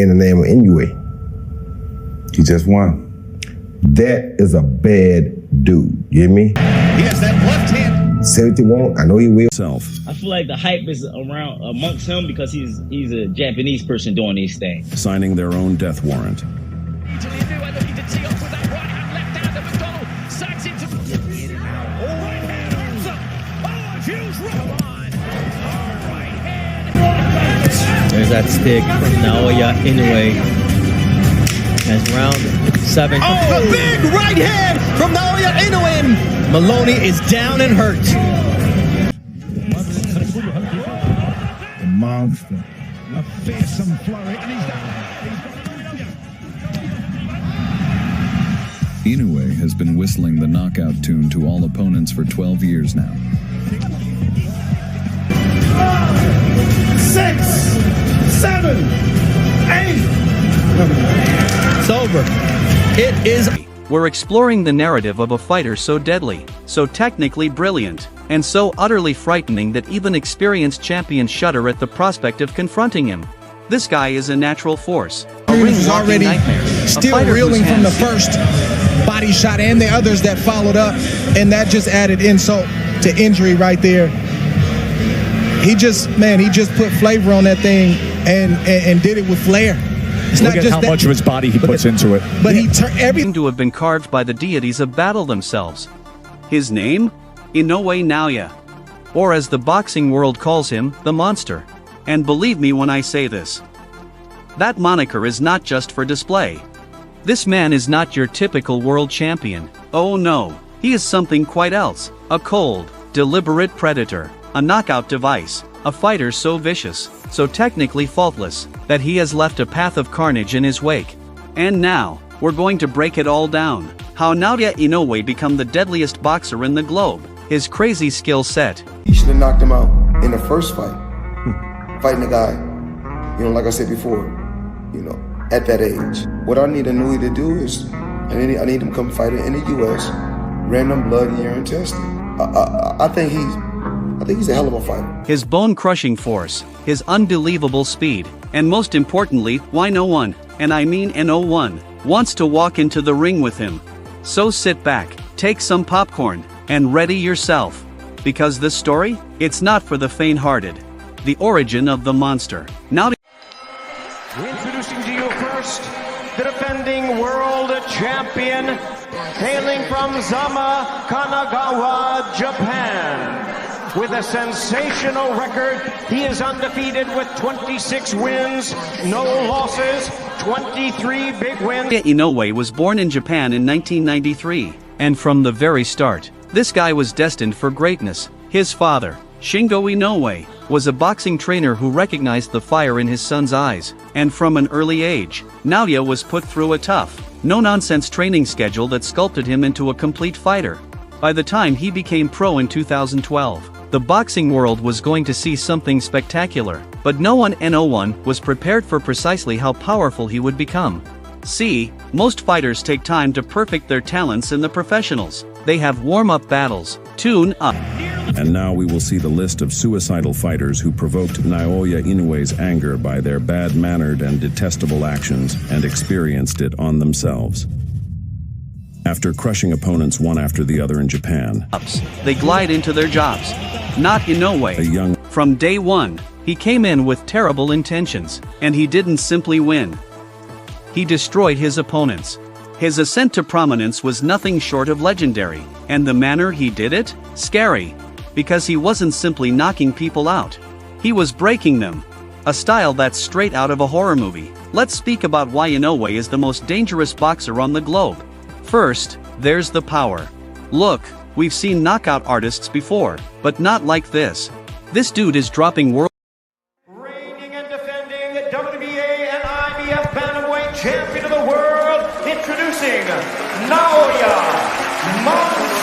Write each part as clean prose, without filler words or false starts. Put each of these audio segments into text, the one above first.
in the name of Inoue. He just won. That is a bad dude. You hear me? He has that left hand. 71, I know he will. I feel like the hype is around amongst him because he's a Japanese person doing these things. Signing their own death warrant. There's that stick from Naoya Inoue. As round 7. Oh, a big right hand from Naoya Inoue. Maloney is down and hurt. The monster. A fearsome flurry, and he's down. Inoue has been whistling the knockout tune to all opponents for 12 years now. 6, 7, 8. It's over. It is. We're exploring the narrative of a fighter so deadly, so technically brilliant, and so utterly frightening that even experienced champions shudder at the prospect of confronting him. This guy is a natural force, a ring-walking already nightmare, still reeling from the first body shot and the others that followed up, and that just added insult to injury right there. He just put flavor on that thing and did it with flair. It's Look not at just how much of his body he puts into it. But he turned everything to have been carved by the deities of battle themselves. His name? Inoue Naoya. Or as the boxing world calls him, the monster. And believe me when I say this. That moniker is not just for display. This man is not your typical world champion. Oh no, he is something quite else. A cold, deliberate predator. A knockout device. A fighter so vicious, so technically faultless, that he has left a path of carnage in his wake. And now, we're going to break it all down. How Naoya Inoue become the deadliest boxer in the globe. His crazy skill set. He should have knocked him out in the first fight. Fighting the guy, like I said before, at that age. What I need Inoue to do is, I need him to come fight in the U.S., random blood, urine testing. I think he's a hell of a fighter. His bone-crushing force, his unbelievable speed, and most importantly, why no one, and I mean no one, wants to walk into the ring with him. So sit back, take some popcorn, and ready yourself. Because this story, it's not for the faint-hearted. The origin of the monster. Now introducing to you first, the defending world champion, hailing from Zama, Kanagawa, Japan. With a sensational record, he is undefeated with 26 wins, no losses, 23 big wins. Inoue was born in Japan in 1993, and from the very start, this guy was destined for greatness. His father, Shingo Inoue, was a boxing trainer who recognized the fire in his son's eyes, and from an early age, Naoya was put through a tough, no-nonsense training schedule that sculpted him into a complete fighter. By the time he became pro in 2012, the boxing world was going to see something spectacular, but no one was prepared for precisely how powerful he would become. See, most fighters take time to perfect their talents in the professionals. They have warm-up battles, tune up. And now we will see the list of suicidal fighters who provoked Naoya Inoue's anger by their bad-mannered and detestable actions and experienced it on themselves. After crushing opponents one after the other in Japan, they glide into their jobs. Not Inoue. From day one, he came in with terrible intentions, and he didn't simply win. He destroyed his opponents. His ascent to prominence was nothing short of legendary, and the manner he did it? Scary. Because he wasn't simply knocking people out. He was breaking them. A style that's straight out of a horror movie. Let's speak about why Inoue is the most dangerous boxer on the globe. First, there's the power. Look, we've seen knockout artists before, but not like this. This dude is dropping world. Reigning and defending WBA and IBF bantamweight champion of the world, introducing Naoya Monster.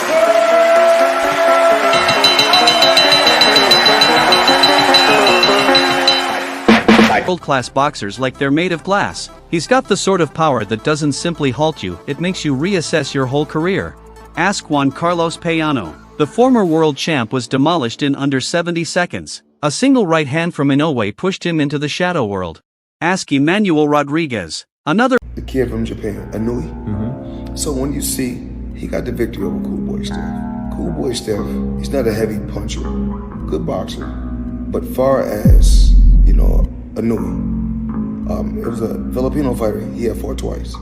World-class boxers like they're made of glass. He's got the sort of power that doesn't simply halt you, it makes you reassess your whole career. Ask Juan Carlos Payano. The former world champ was demolished in under 70 seconds. A single right hand from Inoue pushed him into the shadow world. Ask Emmanuel Rodriguez, another the kid from Japan, Inoue. So when you see, he got the victory over Cool Boy Steph. Cool Boy Steph, he's not a heavy puncher, good boxer. But far as, Inoue, it was a Filipino fighter, he had fought twice.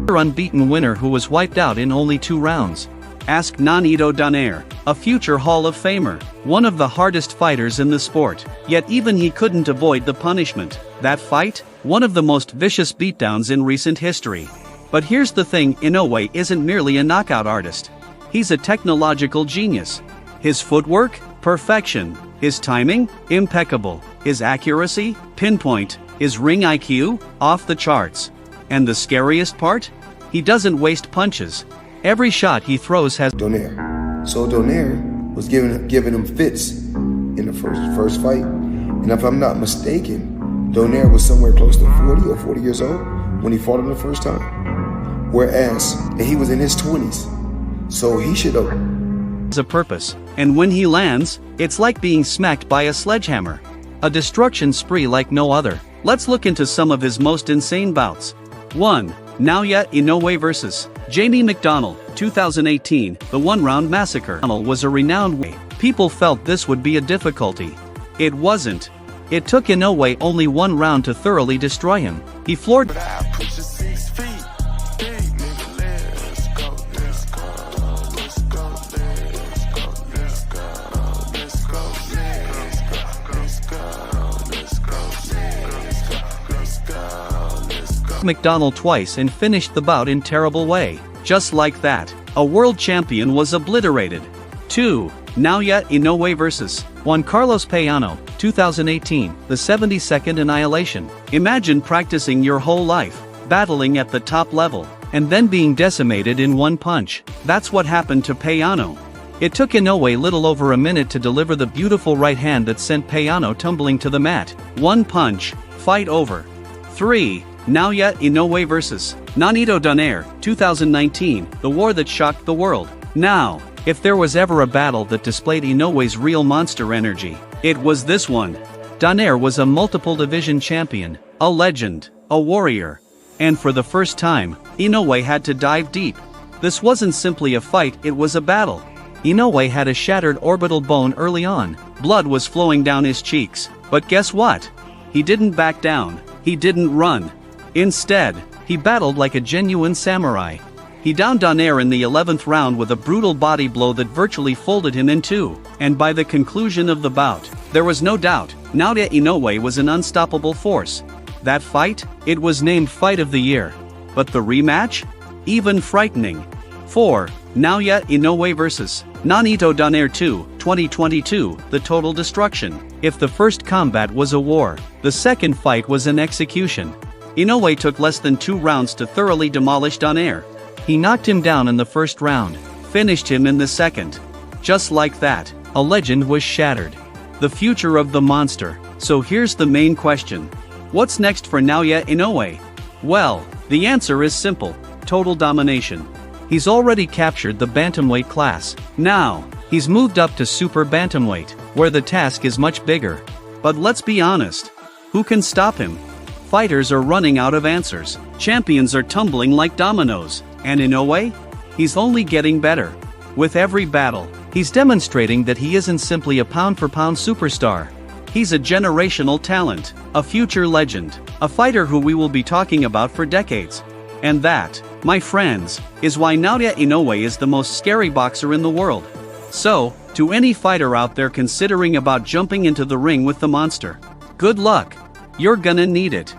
unbeaten winner who was wiped out in only 2 rounds. Ask Naoya Inoue, a future Hall of Famer, one of the hardest fighters in the sport, yet even he couldn't avoid the punishment. That fight? One of the most vicious beatdowns in recent history. But here's the thing, Inoue isn't merely a knockout artist. He's a technological genius. His footwork? Perfection. His timing? Impeccable. His accuracy? Pinpoint. His ring IQ? Off the charts. And the scariest part? He doesn't waste punches. Every shot he throws has Donaire. So Donaire was giving him fits in the first fight. And if I'm not mistaken, Donaire was somewhere close to 40 or 40 years old when he fought him the first time. Whereas he was in his 20s. So he should have a purpose, and when he lands, it's like being smacked by a sledgehammer. A destruction spree like no other. Let's look into some of his most insane bouts. 1. Naoya Inoue vs. Jamie McDonnell, 2018, the one-round massacre. Was a renowned way. People felt this would be a difficulty. It wasn't. It took Inoue only 1 round to thoroughly destroy him. He floored McDonnell twice and finished the bout in terrible way. Just like that, a world champion was obliterated. 2. Naoya Inoue vs. Juan Carlos Payano, 2018, the 72nd annihilation. Imagine practicing your whole life, battling at the top level, and then being decimated in 1 punch. That's what happened to Payano. It took Inoue little over a minute to deliver the beautiful right hand that sent Payano tumbling to the mat. 1 punch, fight over. 3. Naoya Inoue vs. Naoya Inoue, 2019, the war that shocked the world. Now, if there was ever a battle that displayed Inoue's real monster energy, it was this one. Inoue was a multiple division champion, a legend, a warrior. And for the first time, Inoue had to dive deep. This wasn't simply a fight, it was a battle. Inoue had a shattered orbital bone early on, blood was flowing down his cheeks. But guess what? He didn't back down, he didn't run. Instead, he battled like a genuine samurai. He downed Inoue in the 11th round with a brutal body blow that virtually folded him in 2, and by the conclusion of the bout, there was no doubt, Naoya Inoue was an unstoppable force. That fight? It was named Fight of the Year. But the rematch? Even frightening. 4. Naoya Inoue vs. Naoya Inoue 2, 2022, the total destruction. If the first combat was a war, the second fight was an execution. Inoue took less than 2 rounds to thoroughly demolish Inoue. He knocked him down in the first round, finished him in the second. Just like that, a legend was shattered. The future of the monster. So here's the main question. What's next for Naoya Inoue? Well, the answer is simple: total domination. He's already captured the bantamweight class. Now, he's moved up to super bantamweight, where the task is much bigger. But let's be honest. Who can stop him? Fighters are running out of answers. Champions are tumbling like dominoes. And Inoue? He's only getting better. With every battle, he's demonstrating that he isn't simply a pound-for-pound superstar. He's a generational talent, a future legend, a fighter who we will be talking about for decades. And that, my friends, is why Naoya Inoue is the most scary boxer in the world. So, to any fighter out there considering about jumping into the ring with the monster, good luck. You're gonna need it.